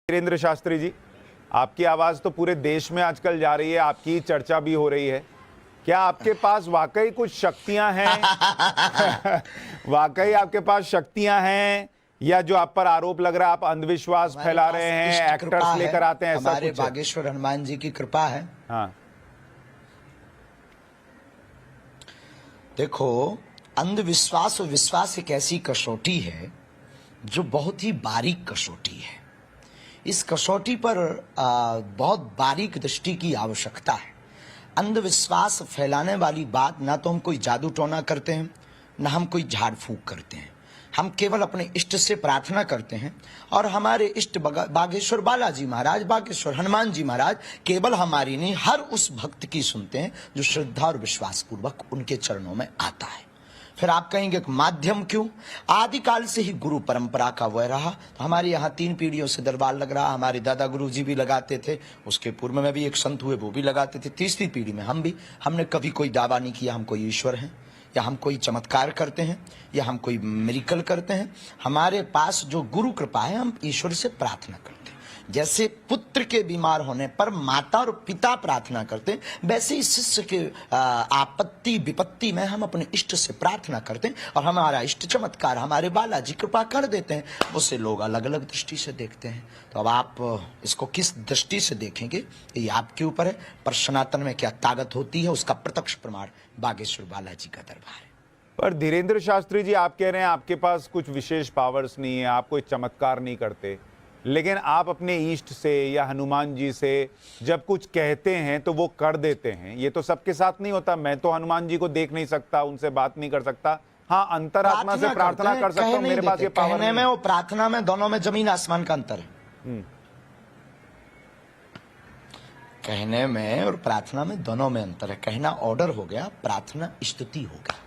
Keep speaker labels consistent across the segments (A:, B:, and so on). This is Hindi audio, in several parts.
A: धीरेन्द्र शास्त्री जी, आपकी आवाज तो पूरे देश में आजकल जा रही है, आपकी चर्चा भी हो रही है। क्या आपके पास वाकई कुछ शक्तियां हैं? वाकई आपके पास शक्तियां हैं, या जो आप पर आरोप लग रहा है आप अंधविश्वास फैला रहे हैं, एक्टर्स लेकर आते हैं, ऐसा
B: हमारे
A: कुछ है?
B: बागेश्वर हनुमान जी की कृपा है।
A: हाँ,
B: देखो, अंधविश्वास और विश्वास एक ऐसी कसौटी है जो बहुत ही बारीक कसौटी है। इस कसौटी पर बहुत बारीक दृष्टि की आवश्यकता है। अंधविश्वास फैलाने वाली बात ना तो हम कोई जादू टोना करते हैं, ना हम कोई झाड़ फूक करते हैं। हम केवल अपने इष्ट से प्रार्थना करते हैं और हमारे इष्ट बागेश्वर बालाजी महाराज, बागेश्वर हनुमान जी महाराज केवल हमारी नहीं, हर उस भक्त की सुनते हैं जो श्रद्धा और विश्वास पूर्वक उनके चरणों में आता है। फिर आप कहेंगे कि माध्यम क्यों? आदिकाल से ही गुरु परंपरा का वह रहा। तो हमारे यहाँ 3 पीढ़ियों से दरबार लग रहा। हमारे दादा गुरु जी भी लगाते थे, उसके पूर्व में भी एक संत हुए वो भी लगाते थे, तीसरी पीढ़ी में हम भी। हमने कभी कोई दावा नहीं किया हम कोई ईश्वर हैं, या हम कोई चमत्कार करते हैं, या हम कोई मिरेकल करते हैं। हमारे पास जो गुरु कृपा है, हम ईश्वर से प्रार्थना करते हैं। जैसे पुत्र के बीमार होने पर माता और पिता प्रार्थना करते हैं, वैसे ही शिष्य के आपत्ति विपत्ति में हम अपने इष्ट से प्रार्थना करते हैं और हमारा इष्ट चमत्कार हमारे बालाजी कृपा कर देते हैं। उसे लोग अलग अलग दृष्टि से देखते हैं। तो अब आप इसको किस दृष्टि से देखेंगे ये आपके ऊपर है। पर सनातन में क्या ताकत होती है उसका प्रत्यक्ष प्रमाण बागेश्वर बालाजी का दरबार है।
A: पर धीरेन्द्र शास्त्री जी, आप कह रहे हैं आपके पास कुछ विशेष पावर्स नहीं है, आप कोई चमत्कार नहीं करते, लेकिन आप अपने ईष्ट से या हनुमान जी से जब कुछ कहते हैं तो वो कर देते हैं। ये तो सबके साथ नहीं होता। मैं तो हनुमान जी को देख नहीं सकता, उनसे बात नहीं कर सकता। हाँ, अंतरात्मा से प्रार्थना कर सकता हूँ, मेरे पास ये पावर
B: कहने में और प्रार्थना में दोनों में जमीन आसमान का अंतर है। कहने में और प्रार्थना में दोनों में अंतर है। कहना ऑर्डर हो गया, प्रार्थना स्तुति हो गया।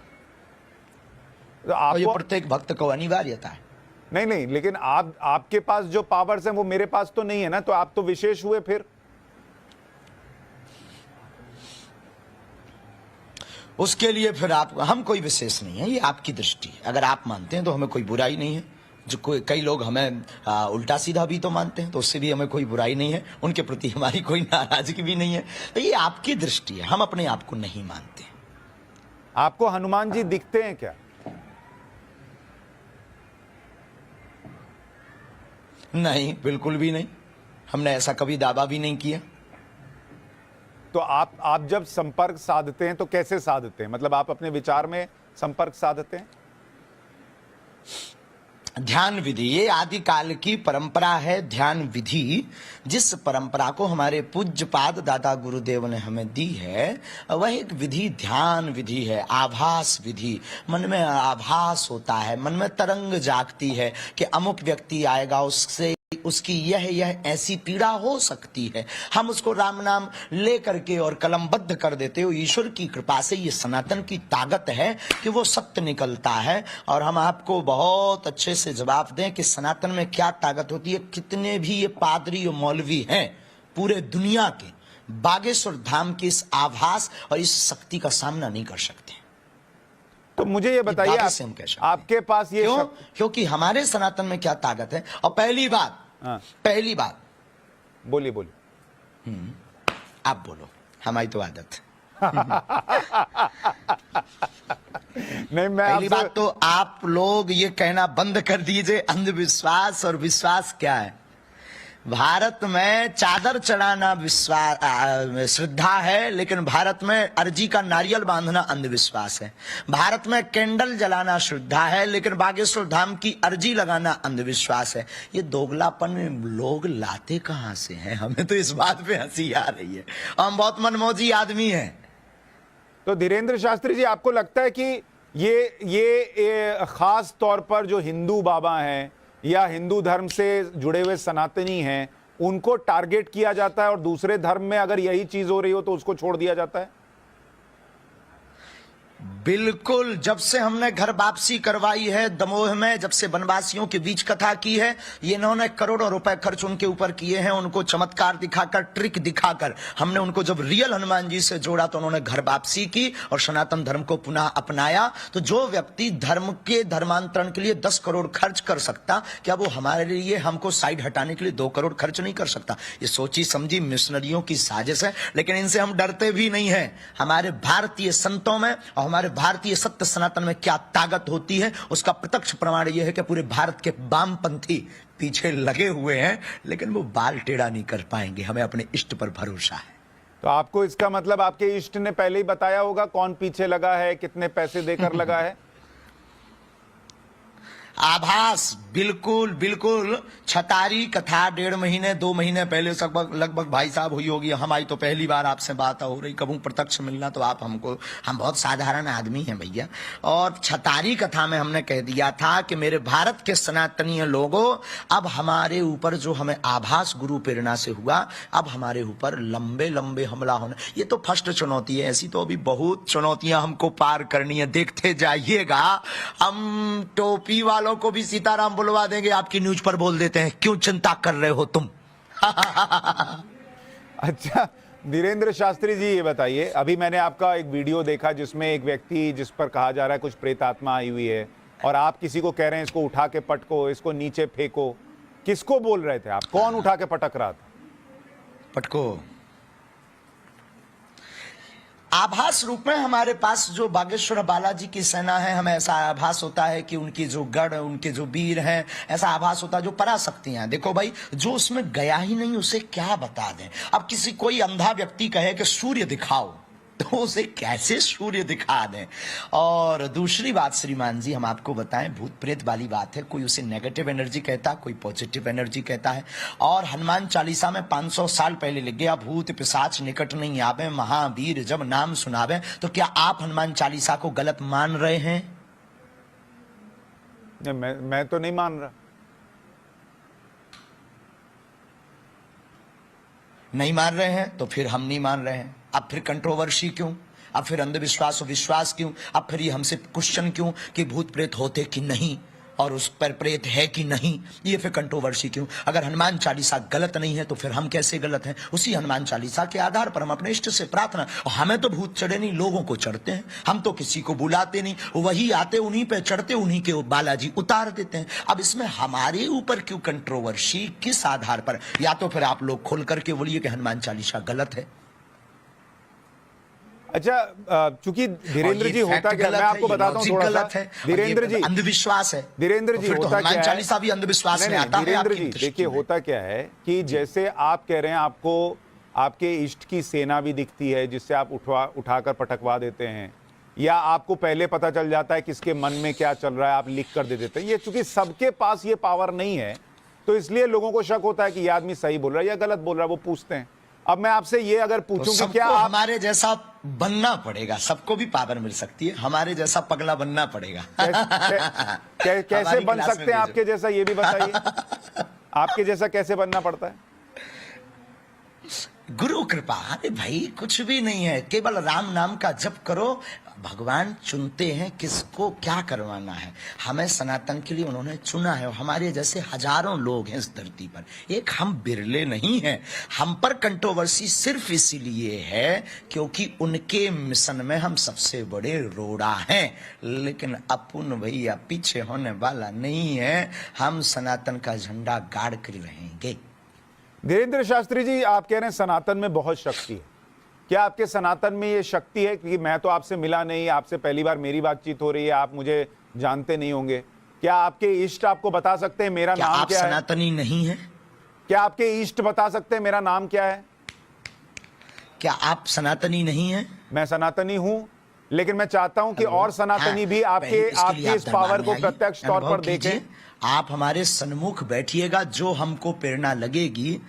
A: तो आपको,
B: ये प्रत्येक भक्त को अनिवार्यता है।
A: नहीं, लेकिन आपके पास जो पावर्स हैं वो मेरे पास तो नहीं है ना, तो आप तो विशेष हुए फिर।
B: उसके लिए फिर हम कोई विशेष नहीं है, ये आपकी दृष्टि है। अगर आप मानते हैं तो हमें कोई बुराई नहीं है। जो कई लोग हमें उल्टा सीधा भी तो मानते हैं, तो उससे भी हमें कोई बुराई नहीं है। उनके प्रति हमारी कोई नाराजगी भी नहीं है। तो ये आपकी दृष्टि है, हम अपने आप को नहीं मानते।
A: आपको हनुमान जी दिखते हैं क्या?
B: नहीं, बिल्कुल भी नहीं। हमने ऐसा कभी दावा भी नहीं किया।
A: तो आप जब संपर्क साधते हैं तो कैसे साधते हैं? मतलब आप अपने विचार में संपर्क साधते हैं?
B: ध्यान विधि, ये आदिकाल की परंपरा है। ध्यान विधि, जिस परंपरा को हमारे पूज्यपाद दादा गुरुदेव ने हमें दी है, वह एक विधि ध्यान विधि है। आभास विधि, मन में आभास होता है, मन में तरंग जागती है कि अमुक व्यक्ति आएगा, उससे उसकी यह ऐसी पीड़ा हो सकती है। हम उसको राम नाम ले करके और कलमबद्ध कर देते हो। ईश्वर की कृपा से ये सनातन की ताकत है कि वो सत्य निकलता है। और हम आपको बहुत अच्छे से जवाब दें कि सनातन में क्या ताकत होती है। कितने भी ये पादरी और मौलवी हैं पूरे दुनिया के, बागेश्वर धाम की इस आभास और इस शक्ति का सामना नहीं कर सकते।
A: तो मुझे ये बताइए, आपके पास ये
B: क्योंकि हमारे सनातन में क्या ताकत है। और पहली बात
A: बोलिए।
B: आप बोलो, हमारी तो आदत
A: नहीं, मैं
B: पहली बात तो आप लोग ये कहना बंद कर दीजिए अंधविश्वास और विश्वास क्या है। भारत में चादर चढ़ाना विश्वास श्रद्धा है, लेकिन भारत में अर्जी का नारियल बांधना अंधविश्वास है। भारत में कैंडल जलाना श्रद्धा है, लेकिन बागेश्वर धाम की अर्जी लगाना अंधविश्वास है। ये दोगलापन लोग लाते कहां से हैं? हमें तो इस बात पे हंसी आ रही है। हम बहुत मनमौजी आदमी हैं।
A: तो धीरेन्द्र शास्त्री जी, आपको लगता है कि ये खास तौर पर जो हिंदू बाबा हैं या हिंदू धर्म से जुड़े हुए सनातनी हैं, उनको टारगेट किया जाता है, और दूसरे धर्म में अगर यही चीज हो रही हो तो उसको छोड़ दिया जाता है?
B: बिल्कुल, जब से हमने घर वापसी करवाई है दमोह में, जब से वनवासियों के बीच कथा की है, ये इन्होंने करोड़ों रुपए खर्च उनके ऊपर किए हैं। उनको चमत्कार दिखाकर, ट्रिक दिखाकर हमने उनको जब रियल हनुमान जी से जोड़ा तो उन्होंने घर वापसी की और सनातन धर्म को पुनः अपनाया। तो जो व्यक्ति धर्म के धर्मांतरण के लिए 10 करोड़ खर्च कर सकता, क्या वो हमारे लिए, हमको साइड हटाने के लिए 2 करोड़ खर्च नहीं कर सकता? ये सोची समझी मिशनरियों की साजिश है, लेकिन इनसे हम डरते भी नहीं है। हमारे भारतीय संतों में और हमारे भारतीय सत्य सनातन में क्या ताकत होती है, उसका प्रत्यक्ष प्रमाण यह है कि पूरे भारत के वामपंथी पीछे लगे हुए हैं, लेकिन वो बाल टेढ़ा नहीं कर पाएंगे। हमें अपने इष्ट पर भरोसा है।
A: तो आपको इसका मतलब आपके इष्ट ने पहले ही बताया होगा कौन पीछे लगा है, कितने पैसे देकर लगा है?
B: आभास, बिल्कुल बिल्कुल। छतारी कथा 1.5 महीने 2 महीने पहले लगभग भाई साहब हुई होगी। हमारी तो पहली बार आपसे बात हो रही, कभी प्रत्यक्ष मिलना तो आप हमको, हम बहुत साधारण आदमी हैं भैया। और छतारी कथा में हमने कह दिया था कि मेरे भारत के सनातनीय लोगों, अब हमारे ऊपर जो हमें आभास गुरु प्रेरणा से हुआ, अब हमारे ऊपर लंबे लंबे हमला होने। ये तो फर्स्ट चुनौती है, ऐसी तो अभी बहुत चुनौतियां हमको पार करनी है। देखते जाइएगा, हम टोपी वालों को भी सीताराम बुलवा देंगे, आपकी न्यूज पर बोल देते हैं क्यों चिंता कर रहे हो तुम।
A: अच्छा धीरेन्द्र शास्त्री जी, ये बताइए, अभी मैंने आपका एक वीडियो देखा जिसमें एक व्यक्ति, जिस पर कहा जा रहा है कुछ प्रेतात्मा आई हुई है, और आप किसी को कह रहे हैं इसको उठा के पटको, इसको नीचे फेंको। किसको बोल रहे थे आप? कौन उठा के पटक रहा था?
B: पटको आभास रूप में हमारे पास जो बागेश्वर बालाजी की सेना है, हमें ऐसा आभास होता है कि उनकी जो गढ़, उनके जो वीर हैं, ऐसा आभास होता है। जो पराशक्तियां हैं, देखो भाई, जो उसमें गया ही नहीं उसे क्या बता दें। अब किसी कोई अंधा व्यक्ति कहे कि सूर्य दिखाओ, तो उसे कैसे सूर्य दिखा दें। और दूसरी बात श्रीमान जी, हम आपको बताएं, भूत प्रेत वाली बात है। कोई उसे नेगेटिव एनर्जी कहता है, कोई पॉजिटिव एनर्जी कहता है। और हनुमान चालीसा में 500 साल पहले लिख गया, भूत पिशाच निकट नहीं आवे, महावीर जब नाम सुनावे। तो क्या आप हनुमान चालीसा को गलत मान रहे हैं?
A: मैं तो नहीं मान रहा।
B: नहीं मान रहे हैं तो फिर हम नहीं मान रहे हैं। अब फिर कंट्रोवर्सी क्यों? अब फिर अंधविश्वास और विश्वास क्यों? अब फिर ये हमसे क्वेश्चन क्यों कि भूत प्रेत होते कि नहीं और उस पर प्रेत है कि नहीं? ये फिर कंट्रोवर्सी क्यों? अगर हनुमान चालीसा गलत नहीं है तो फिर हम कैसे गलत हैं? उसी हनुमान चालीसा के आधार पर हम अपने इष्ट से प्रार्थना, और हमें तो भूत चढ़े नहीं, लोगों को चढ़ते हैं। हम तो किसी को बुलाते नहीं, वही आते, उन्हीं पे चढ़ते, उन्हीं के बालाजी उतार देते हैं। अब इसमें हमारे ऊपर क्यों कंट्रोवर्सी? किस आधार पर? या तो फिर आप लोग खोल करके बोलिए कि हनुमान चालीसा गलत है।
A: अच्छा, चूंकि धीरेन्द्र जी, होता क्या, मैं आपको बताता हूँ थोड़ा सा। धीरेन्द्र जी,
B: अंधविश्वास है।
A: धीरेन्द्र जी,
B: तो
A: होता क्या है,
B: चालीसा भी अंधविश्वास में आता है।
A: धीरेन्द्र जी देखिए, होता क्या है कि जैसे आप कह रहे हैं आपको आपके इष्ट की सेना भी दिखती है जिससे आप उठाकर पटकवा देते हैं, या आपको पहले पता चल जाता है किसके मन में क्या चल रहा है, आप लिख कर दे देते हैं। ये चूंकि सबके पास ये पावर नहीं है, तो इसलिए लोगों को शक होता है कि ये आदमी सही बोल रहा है या गलत बोल रहा है, वो पूछते हैं। अब मैं आपसे ये अगर पूछूं
B: तो
A: कि क्या आप
B: हमारे जैसा बनना पड़ेगा, सबको भी पावर मिल सकती है, हमारे जैसा पगला बनना पड़ेगा।
A: कैसे बन सकते हैं आपके जैसा, ये भी बताइए। आपके जैसा कैसे बनना पड़ता है?
B: गुरु कृपा। अरे भाई, कुछ भी नहीं है, केवल राम नाम का जप करो। भगवान चुनते हैं किसको क्या करवाना है। हमें सनातन के लिए उन्होंने चुना है, और हमारे जैसे हजारों लोग हैं इस धरती पर, एक हम बिरले नहीं हैं। हम पर कंट्रोवर्सी सिर्फ इसीलिए है क्योंकि उनके मिशन में हम सबसे बड़े रोड़ा हैं, लेकिन अपन भैया पीछे होने वाला नहीं है। हम सनातन का झंडा गाड़ कर रहेंगे।
A: धीरेन्द्र शास्त्री जी, आप कह रहे हैं सनातन में बहुत शक्ति है। क्या आपके सनातन में ये शक्ति है? क्योंकि मैं तो आपसे मिला नहीं, आपसे पहली बार मेरी बातचीत हो रही है, आप मुझे जानते नहीं होंगे। क्या आपके इष्ट आपको बता सकते हैं मेरा नाम क्या है?
B: आप सनातनी नहीं है?
A: क्या आपके इष्ट बता सकते हैं मेरा नाम क्या है?
B: क्या आप सनातनी नहीं है?
A: मैं सनातनी हूं, लेकिन मैं चाहता हूं कि और सनातनी भी आपकी इस पावर को प्रत्यक्ष तौर पर देखें।
B: आप हमारे सन्मुख बैठिएगा, जो हमको प्रेरणा लगेगी,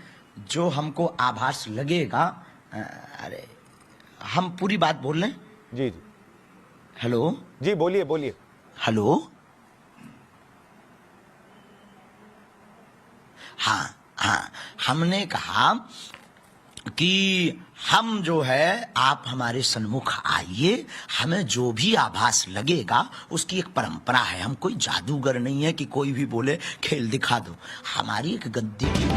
B: जो हमको आभास लगेगा। अरे हम पूरी बात बोल लें?
A: जी जी।
B: हेलो
A: जी, बोलिए बोलिए।
B: हेलो, हाँ हाँ, हमने कहा कि हम जो है आप हमारे सन्मुख आइए, हमें जो भी आभास लगेगा उसकी एक परंपरा है। हम कोई जादूगर नहीं है कि कोई भी बोले खेल दिखा दो। हमारी एक गद्दी की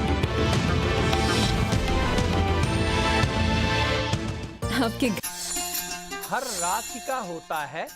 C: आपके
D: हर राशि का होता है